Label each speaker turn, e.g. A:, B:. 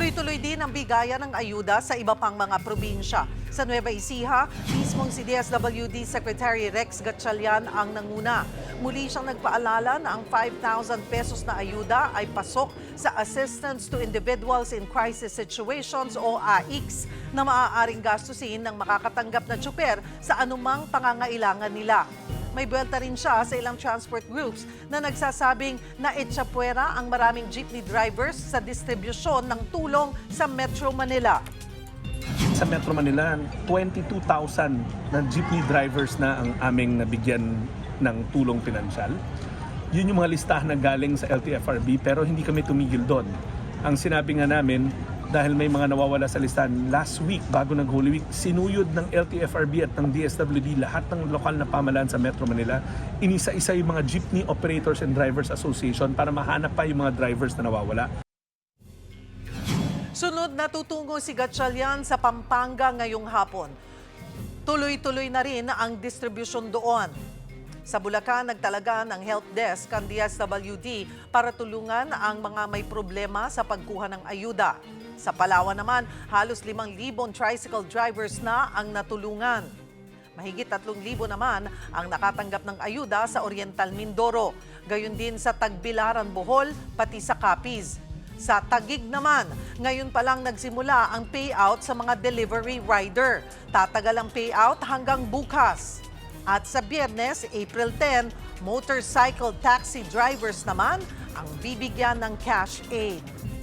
A: Tuloy-tuloy din ang bigayan ng ayuda sa iba pang mga probinsya. Sa Nueva Ecija, mismong si DSWD Secretary Rex Gatchalian ang nanguna. Muli siyang nagpaalala na ang 5,000 pesos na ayuda ay pasok sa Assistance to Individuals in Crisis Situations o AICS na maaaring gastusin ng makakatanggap na tsuper sa anumang pangangailangan nila. May buwelta rin siya sa ilang transport groups na nagsasabing na itsapwera ang maraming jeepney drivers sa distribusyon ng tulong sa Metro Manila.
B: Sa Metro Manila, 22,000 na jeepney drivers na ang aming nabigyan ng tulong pinansyal. Yun yung mga listahan na galing sa LTFRB pero hindi kami tumigil doon. Ang sinabi nga namin, dahil may mga nawawala sa listahan, last week, bago nag-Holy Week, sinuyod ng LTFRB at ng DSWD lahat ng lokal na pamahalaan sa Metro Manila, inisa-isa yung mga Jeepney Operators and Drivers Association para mahanap pa yung mga drivers na nawawala.
A: Sunod na tutungo si Gatchalian sa Pampanga ngayong hapon. Tuloy-tuloy na rin ang distribusyon doon. Sa Bulacan, nagtalaga ng help desk ang DSWD para tulungan ang mga may problema sa pagkuha ng ayuda. Sa Palawan naman, halos 5,000 tricycle drivers na ang natulungan. Mahigit 3,000 naman ang nakatanggap ng ayuda sa Oriental Mindoro. Gayon din sa Tagbilaran, Bohol, pati sa Capiz. Sa Taguig naman, ngayon pa lang nagsimula ang payout sa mga delivery rider. Tatagal ang payout hanggang bukas. At sa Biyernes, April 10, motorcycle taxi drivers naman ang bibigyan ng cash aid.